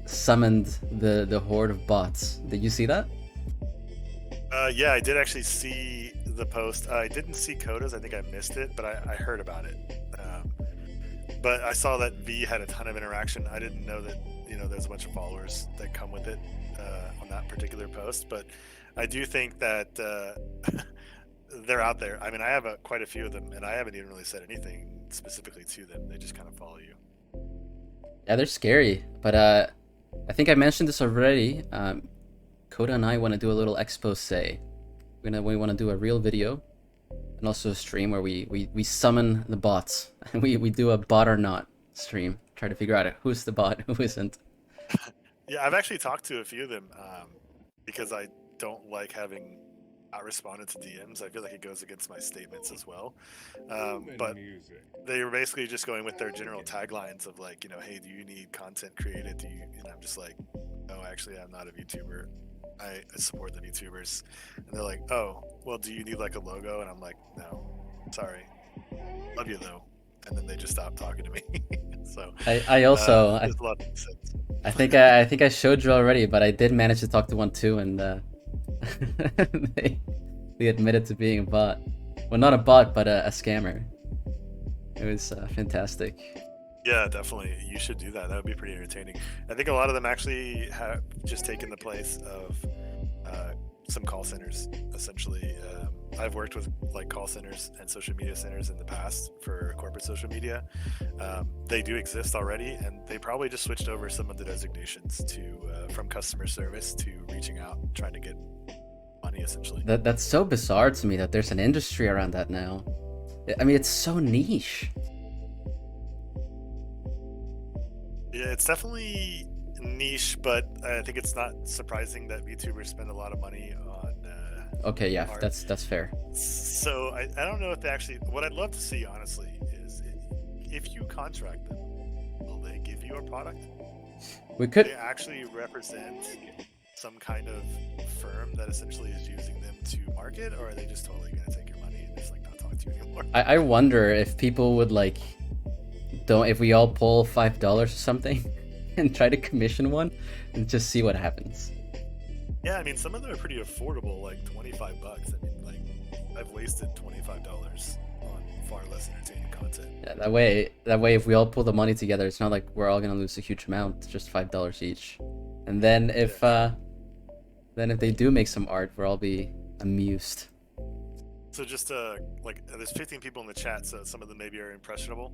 [SPEAKER 3] summoned the horde of bots. Did you see that?
[SPEAKER 4] Yeah, I did actually see the post. I didn't see Coda's. I think I missed it, but I heard about it. But I saw that V had a ton of interaction. I didn't know that, you know, there's a bunch of followers that come with it on that particular post. But I do think that they're out there. I mean, I have quite a few of them, and I haven't even really said anything specifically to them. They just kind of follow you.
[SPEAKER 3] Yeah, they're scary. But I think I mentioned this already. Coda and I want to do a little expose. We want to do a real video. And also a stream where we summon the bots. And we do a bot or not stream. Try to figure out who's the bot, who isn't.
[SPEAKER 4] Yeah, I've actually talked to a few of them because I don't like having not responded to DMs. I feel like it goes against my statements as well. But they were basically just going with their general taglines of like, you know, hey, do you need content created? Do you? And I'm just like, no, actually, I'm not a VTuber. I support the VTubers. And they're like, oh, well, do you need like a logo? And I'm like, no, sorry, love you though. And then they just stopped talking to me. So
[SPEAKER 3] I also
[SPEAKER 4] there's a lot of sense.
[SPEAKER 3] I think I showed you already, but I did manage to talk to one too, and they admitted to being a bot. Well, not a bot, but a scammer. It was fantastic.
[SPEAKER 4] Yeah, definitely. You should do that. That would be pretty entertaining. I think a lot of them actually have just taken the place of some call centers, essentially. I've worked with like call centers and social media centers in the past for corporate social media. They do exist already, and they probably just switched over some of the designations to from customer service to reaching out, trying to get money, essentially.
[SPEAKER 3] That's so bizarre to me that there's an industry around that now. I mean, it's so niche.
[SPEAKER 4] Yeah, it's definitely niche, but I think it's not surprising that VTubers spend a lot of money on
[SPEAKER 3] okay, yeah,
[SPEAKER 4] art.
[SPEAKER 3] that's fair.
[SPEAKER 4] So I don't know if they actually, what I'd love to see honestly is if you contract them, will they give you a product?
[SPEAKER 3] We could
[SPEAKER 4] They actually represent some kind of firm that essentially is using them to market, or are they just totally going to take your money and just like not talk to you anymore?
[SPEAKER 3] I wonder if people would like if we all pull $5 or something and try to commission one and just see what happens.
[SPEAKER 4] Yeah, I mean, some of them are pretty affordable, like $25. I mean, like, I've wasted $25 on far less entertaining content.
[SPEAKER 3] Yeah, that way if we all pull the money together, it's not like we're all gonna lose a huge amount. It's just $5 each. And then if they do make some art, we'll all be amused.
[SPEAKER 4] So just like there's 15 people in the chat, so some of them maybe are impressionable.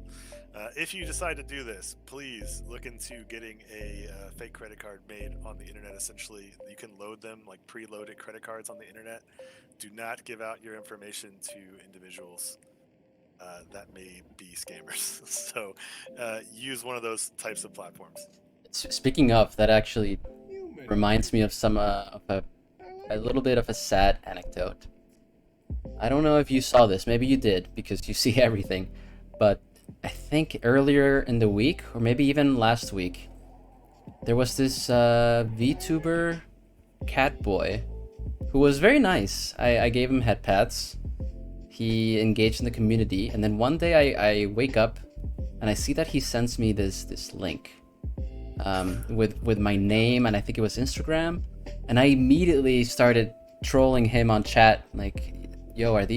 [SPEAKER 4] If you decide to do this, please look into getting a fake credit card made on the internet. Essentially, you can load them like preloaded credit cards on the internet. Do not give out your information to individuals that may be scammers. So use one of those types of platforms.
[SPEAKER 3] Speaking of, that actually
[SPEAKER 1] Human
[SPEAKER 3] reminds me of some of a little bit of a sad anecdote. I don't know if you saw this. Maybe you did because you see everything. But I think earlier in the week, or maybe even last week, there was this VTuber cat boy who was very nice. I gave him head pats. He engaged in the community, and then one day I wake up and I see that he sends me this link with my name, and I think it was Instagram, and I immediately started trolling him on chat like, "Yo, is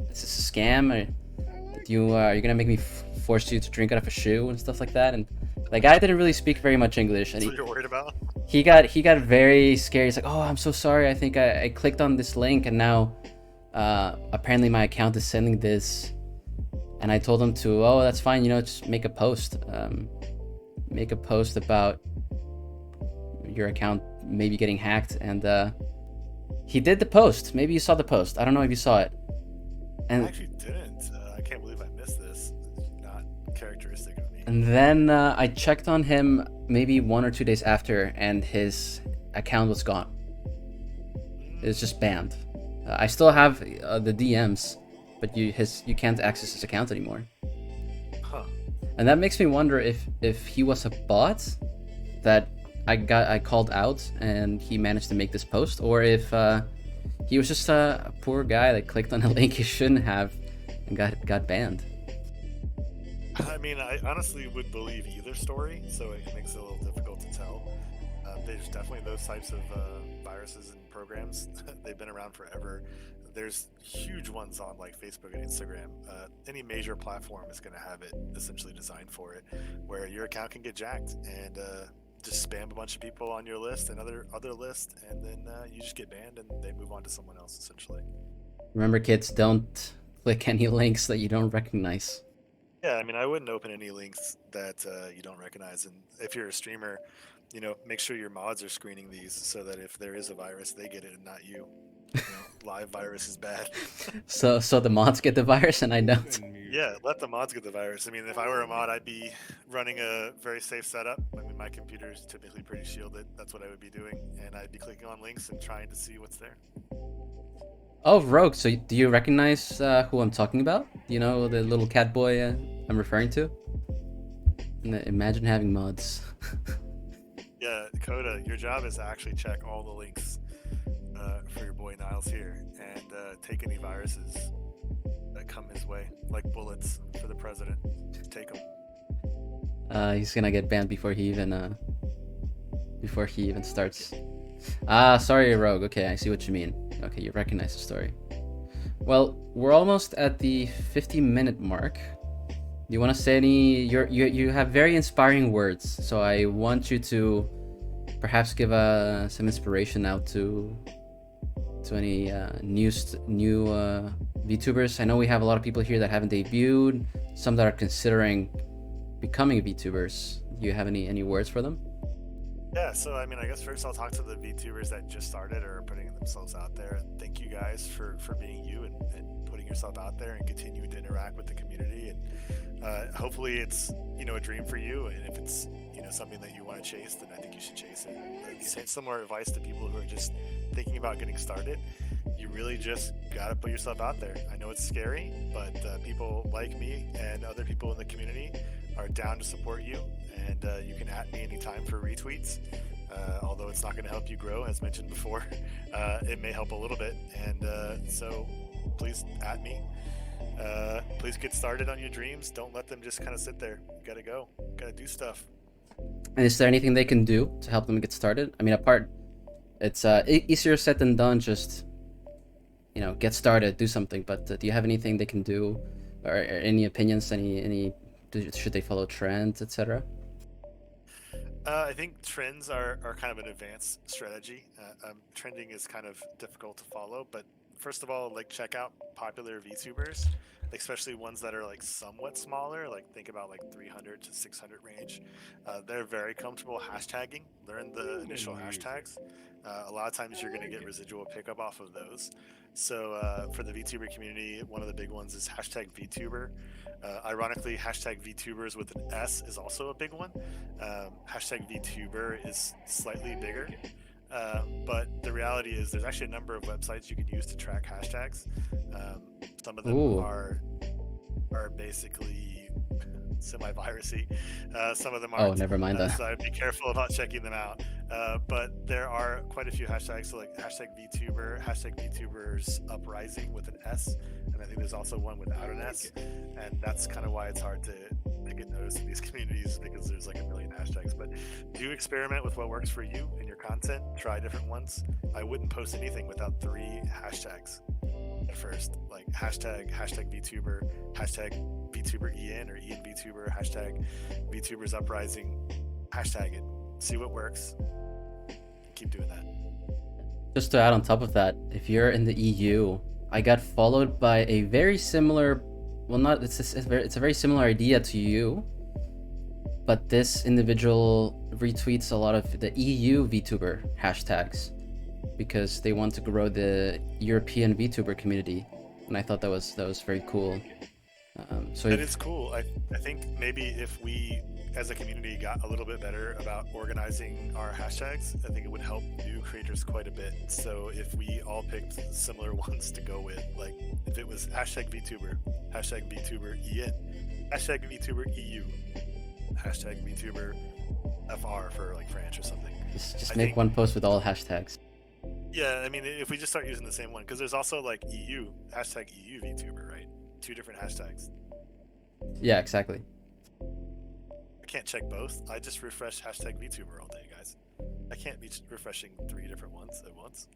[SPEAKER 3] this a scam? Are you gonna make me force you to drink out of a shoe and stuff like that?" And the guy didn't really speak very much English, and
[SPEAKER 4] That's what you're worried about?
[SPEAKER 3] he got very scared. He's like, "Oh, I'm so sorry. I think I clicked on this link, and now apparently my account is sending this." And I told him to, "Oh, that's fine. Just make a post. Make a post about your account maybe getting hacked." And he did the post. Maybe you saw the post. I don't know if you saw it.
[SPEAKER 4] I
[SPEAKER 3] And
[SPEAKER 4] actually didn't. I can't believe I missed this. It's not characteristic of me.
[SPEAKER 3] and then I checked on him maybe 1 or 2 days after, and his account was gone. It's just banned. I still have the DMs, but you can't access his account anymore.
[SPEAKER 4] Huh.
[SPEAKER 3] And that makes me wonder if he was a bot that I called out and he managed to make this post, or if he was just a poor guy that clicked on a link he shouldn't have and got banned.
[SPEAKER 4] I mean, I honestly would believe either story, so it makes it a little difficult to tell. There's definitely those types of viruses and programs. They've been around forever. There's huge ones on like Facebook and Instagram. Any major platform is going to have it essentially designed for it, where your account can get jacked and just spam a bunch of people on your list and other list, and then you just get banned and they move on to someone else essentially.
[SPEAKER 3] Remember, kids, don't click any links that you don't recognize.
[SPEAKER 4] Yeah, I mean, I wouldn't open any links that you don't recognize. And if you're a streamer, make sure your mods are screening these so that if there is a virus, they get it and not you. Live virus is bad.
[SPEAKER 3] So the mods get the virus and I don't.
[SPEAKER 1] human music.
[SPEAKER 4] Yeah, let the mods get the virus. I mean, if I were a mod, I'd be running a very safe setup. I mean, my computer is typically pretty shielded. That's what I would be doing. And I'd be clicking on links and trying to see what's there.
[SPEAKER 3] Oh, Rogue, so do you recognize who I'm talking about? Do you know the little cat boy I'm referring to? Imagine having mods.
[SPEAKER 4] Yeah, Coda, your job is to actually check all the links for your boy Niles here and take any viruses that come his way, like bullets for the president. Take them.
[SPEAKER 3] He's gonna get banned before he even starts. Sorry, Rogue. Okay, I see what you mean. Okay, you recognize the story. Well, we're almost at the 50-minute mark. Do you want to say any? You have very inspiring words, so I want you to perhaps give some inspiration out to any new VTubers. I know we have a lot of people here that haven't debuted, some that are considering becoming VTubers. Do you have any words for them?
[SPEAKER 4] Yeah, so I mean, I guess first I'll talk to the VTubers that just started or are putting themselves out there. And thank you guys for being you and putting yourself out there and continuing to interact with the community. And hopefully it's, a dream for you. And if it's, something that you want to chase, then I think you should chase it. Similar advice to people who are just thinking about getting started. You really just got to put yourself out there. I know it's scary, but people like me and other people in the community are down to support you. And you can @ me anytime for retweets. Although it's not going to help you grow, as mentioned before, it may help a little bit. And so please @ me. Please get started on your dreams. Don't let them just kind of sit there. You got to go. Got to do stuff.
[SPEAKER 3] And is there anything they can do to help them get started? I mean, it's easier said than done. Just get started, do something. But do you have anything they can do, or any opinions? Should they follow trends, etc.?
[SPEAKER 4] I think trends are kind of an advanced strategy. Trending is kind of difficult to follow, but first of all, like check out popular VTubers, especially ones that are like somewhat smaller. Like think about like 300 to 600 range. They're very comfortable hashtagging. Learn the initial hashtags. A lot of times you're going to get residual pickup off of those. So for the VTuber community, one of the big ones is hashtag VTuber. Ironically, hashtag VTubers with an S is also a big one. Hashtag VTuber is slightly bigger. But the reality is there's actually a number of websites you can use to track hashtags. Some of them
[SPEAKER 3] Ooh.
[SPEAKER 4] are basically semi-virusy. Some of them
[SPEAKER 3] Oh,
[SPEAKER 4] aren't.
[SPEAKER 3] never mind that.
[SPEAKER 4] So I'd be careful about checking them out. But there are quite a few hashtags, so like hashtag VTuber, hashtag VTubers Uprising with an S, and I think there's also one without an S, and that's kind of why it's hard to get noticed in these communities, because there's like a million hashtags. But do experiment with what works for you in your content. Try different ones. I wouldn't post anything without 3 hashtags at first, like hashtag VTuber, hashtag VTuber Ian or Ian VTuber, hashtag VTubers Uprising, hashtag it, see what works, keep doing that.
[SPEAKER 3] Just to add on top of that, if you're in the EU, I got followed by a very similar, well, not it's a very similar idea to you, but this individual retweets a lot of the EU VTuber hashtags because they want to grow the European VTuber community, and I thought that was very cool. So
[SPEAKER 4] That is cool. I think maybe if we as a community got a little bit better about organizing our hashtags, I think it would help new creators quite a bit. So if we all picked similar ones to go with, like if it was hashtag VTuber Ian, hashtag VTuber EU, hashtag VTuber FR for like French or something.
[SPEAKER 3] just make one post with all hashtags.
[SPEAKER 4] Yeah, I mean, if we just start using the same one, because there's also like EU, hashtag EU VTuber, right? 2 different hashtags.
[SPEAKER 3] Yeah, exactly.
[SPEAKER 4] I can't check both. I just refresh hashtag VTuber all day, guys. I can't be refreshing 3 different ones at once.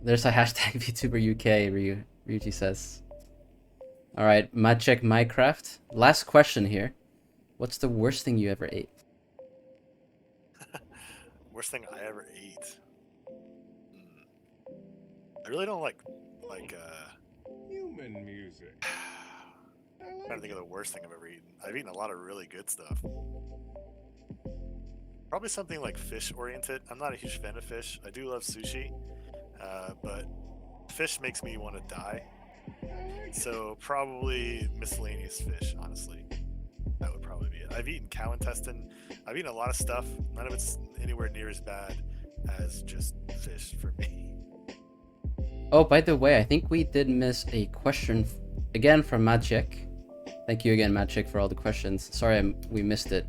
[SPEAKER 3] There's a hashtag VTuber UK, Ryuji says. Alright, Magic Minecraft. Last question here. What's the worst thing you ever ate?
[SPEAKER 4] Worst thing I ever ate. I really don't like
[SPEAKER 1] Human music.
[SPEAKER 4] I'm trying to think of the worst thing I've ever eaten. I've eaten a lot of really good stuff. Probably something like fish oriented. I'm not a huge fan of fish. I do love sushi, but fish makes me want to die. So probably miscellaneous fish, honestly. That would probably be it. I've eaten cow intestine. I've eaten a lot of stuff. None of it's anywhere near as bad as just fish for me.
[SPEAKER 3] Oh, by the way, I think we did miss a question again from Magic. Thank you again, Magic, for all the questions. Sorry, we missed it.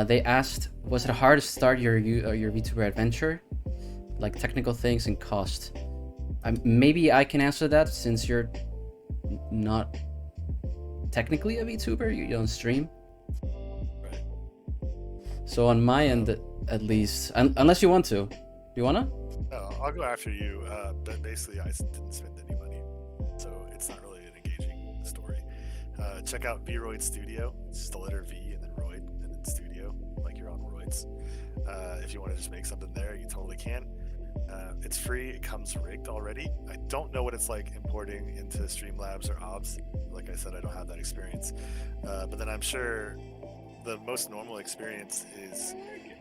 [SPEAKER 3] They asked, was it hard to start your VTuber adventure? Like technical things and cost. Maybe I can answer that since you're not technically a VTuber, you don't stream.
[SPEAKER 4] Right.
[SPEAKER 3] So on my end, at least, unless you want to. Do you wanna?
[SPEAKER 4] No, I'll go after you. But basically, I didn't spend any money, so it's not really an engaging story. Check out VRoid Studio. It's just the letter V and then Roid and then Studio, like you're on roids. If you want to just make something there, you totally can. It's free. It comes rigged already. I don't know what it's like importing into Streamlabs or OBS. Like I said, I don't have that experience. But then I'm sure the most normal experience is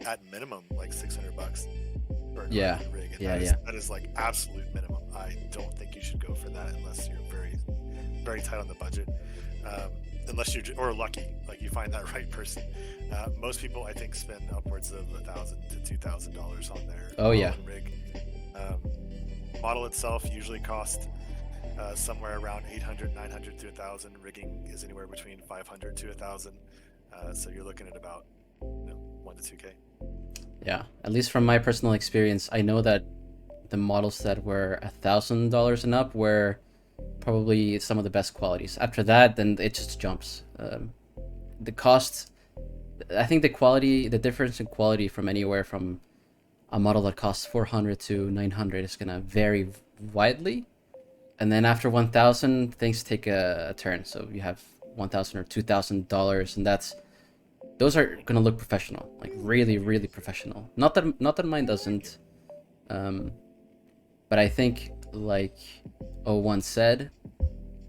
[SPEAKER 4] at minimum like $600 for an
[SPEAKER 3] Yeah.
[SPEAKER 4] rig. And
[SPEAKER 3] Yeah,
[SPEAKER 4] that is like absolute minimum. I don't think you should go for that unless you're very, very tight on the budget. Unless you're or lucky, like you find that right person. Most people, I think, spend upwards of $1,000 to $2,000 on their rig. Model itself usually costs somewhere around $800, $900 to $1,000. Rigging is anywhere between $500 to $1,000. So you're looking at about $1 to $2K.
[SPEAKER 3] Yeah, at least from my personal experience, I know that the models that were $1,000 and up were probably some of the best qualities. After that, then it just jumps. The cost, I think the difference in quality from anywhere from a model that costs 400 to 900 is gonna vary widely. And then after 1,000, things take a turn. So you have $1,000 or $2,000, and those are gonna look professional, like really, really professional. Not that mine doesn't. But I think, like OhOne said,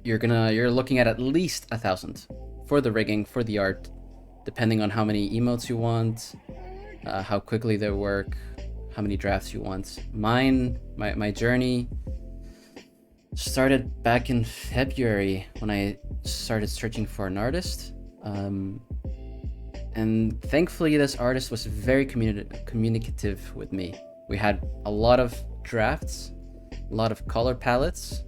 [SPEAKER 3] you're looking at least 1,000 for the rigging, for the art, depending on how many emotes you want, how quickly they work, how many drafts you want. My journey started back in February when I started searching for an artist. And thankfully, this artist was very communicative with me. We had a lot of drafts, a lot of color palettes.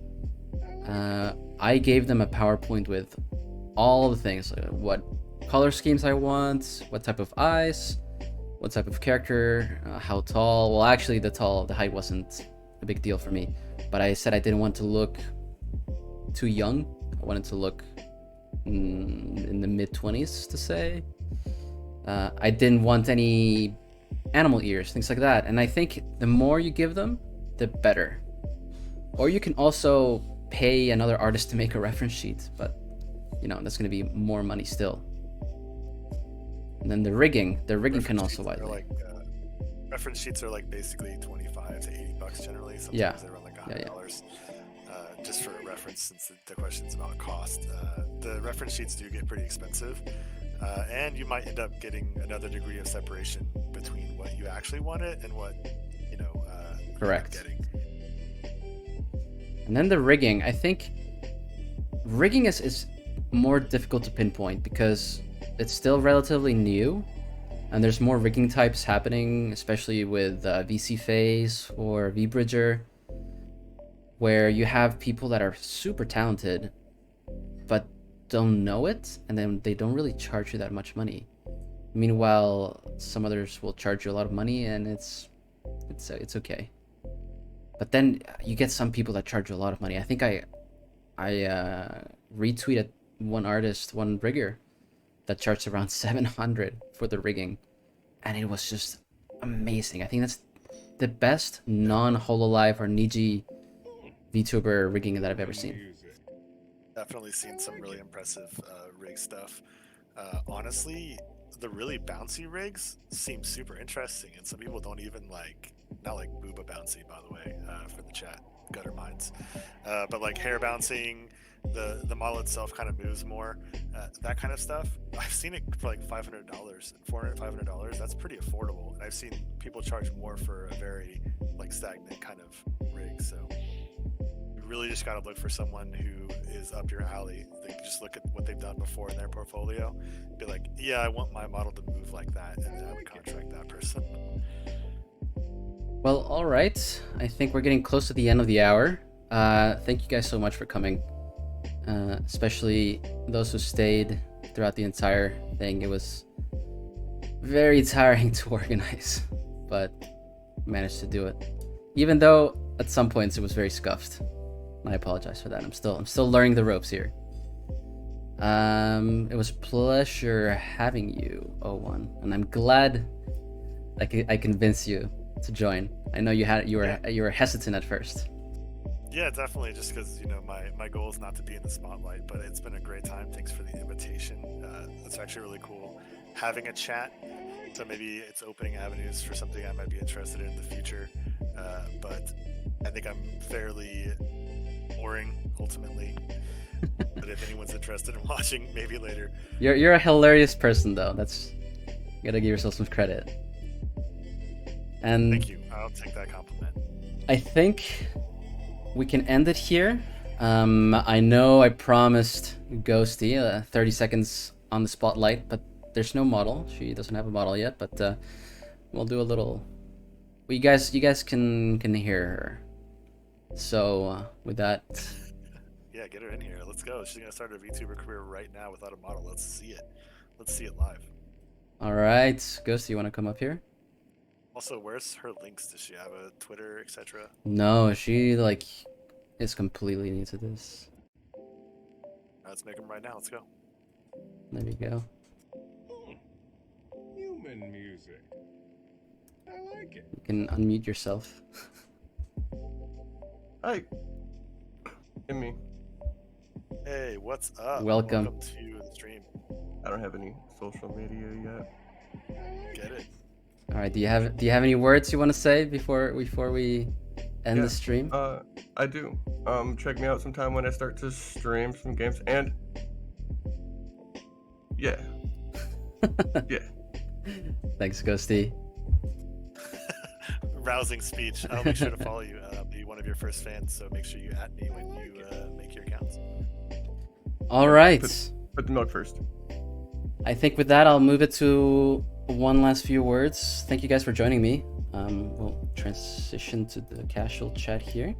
[SPEAKER 3] I gave them a PowerPoint with all the things, what color schemes I want, what type of eyes, what type of character, how tall. Well, actually, the height wasn't a big deal for me, but I said I didn't want to look too young. I wanted to look in the mid-20s, to say. I didn't want any animal ears, things like that. And I think the more you give them, the better. Or you can also pay another artist to make a reference sheet, but that's going to be more money still. And then the rigging can also widely.
[SPEAKER 4] Reference sheets are like basically $25 to $80 generally. Sometimes
[SPEAKER 3] Yeah.
[SPEAKER 4] they're around like $100. Just for reference, since the question's about cost, the reference sheets do get pretty expensive, and you might end up getting another degree of separation between what you actually wanted and what
[SPEAKER 3] Correct.
[SPEAKER 4] You're getting.
[SPEAKER 3] And then the rigging, I think rigging is more difficult to pinpoint because it's still relatively new, and there's more rigging types happening, especially with VC Phase or VBridger, where you have people that are super talented but don't know it, and then they don't really charge you that much money. Meanwhile, some others will charge you a lot of money, and it's okay. But then you get some people that charge you a lot of money. I think I retweeted one rigger that charged around 700 for the rigging, and it was just amazing. I think that's the best non-Hololive or Niji VTuber rigging that I've ever seen.
[SPEAKER 4] Definitely seen some really impressive rig stuff. Honestly, the really bouncy rigs seem super interesting, and some people don't even not like booba bouncy, by the way, for the chat, gutter minds, but like hair bouncing, the model itself kind of moves more, that kind of stuff. I've seen it for like $500, $500. That's pretty affordable, and I've seen people charge more for a very stagnant kind of rig. So you really just got to look for someone who is up your alley. They just look at what they've done before in their portfolio, be like, yeah, I want my model to move like that, and then I would contract that person.
[SPEAKER 3] Well, all right. I think we're getting close to the end of the hour. Thank you guys so much for coming, especially those who stayed throughout the entire thing. It was very tiring to organize, but managed to do it. Even though at some points it was very scuffed. I apologize for that. I'm still learning the ropes here. It was a pleasure having you, OhOne, and I'm glad I convinced you to join. I know you were hesitant at first.
[SPEAKER 4] Yeah, definitely, just because my goal is not to be in the spotlight, but it's been a great time. Thanks for the invitation. It's actually really cool having a chat, so maybe it's opening avenues for something I might be interested in the future, but I think I'm fairly boring ultimately. But if anyone's interested in watching, maybe later.
[SPEAKER 3] You're a hilarious person, though. You gotta give yourself some credit. And
[SPEAKER 4] thank you. I'll take that compliment.
[SPEAKER 3] I think we can end it here. I know I promised Ghosty 30 seconds on the spotlight, but there's no model. She doesn't have a model yet, but we'll do a little. Well, you guys can hear her. So with that.
[SPEAKER 4] Yeah, get her in here. Let's go. She's gonna start her VTuber career right now without a model. Let's see it. Let's see it live.
[SPEAKER 3] All right, Ghost, you want to come up here?
[SPEAKER 4] Also, where's her links? Does she have a Twitter, etc.?
[SPEAKER 3] No, she is completely new to this.
[SPEAKER 4] Let's make them right now. Let's go.
[SPEAKER 3] There we go.
[SPEAKER 1] Human music. I like it.
[SPEAKER 3] You can unmute yourself.
[SPEAKER 5] Hi. Hit me.
[SPEAKER 4] Hey, what's up?
[SPEAKER 3] Welcome
[SPEAKER 4] to the stream.
[SPEAKER 5] I don't have any social media yet.
[SPEAKER 4] Get it.
[SPEAKER 3] All right. Do you have any words you want to say before we end
[SPEAKER 5] Yeah.
[SPEAKER 3] the stream?
[SPEAKER 5] I do. Check me out sometime when I start to stream some games, and yeah, yeah.
[SPEAKER 3] Thanks, Ghosty.
[SPEAKER 4] Rousing speech. I'll make sure to follow you. I'll be one of your first fans, so make sure you at me when you make your accounts.
[SPEAKER 3] All right.
[SPEAKER 5] Put the milk first.
[SPEAKER 3] I think with that, I'll move it to one last few words. Thank you guys for joining me. We'll transition to the casual chat here.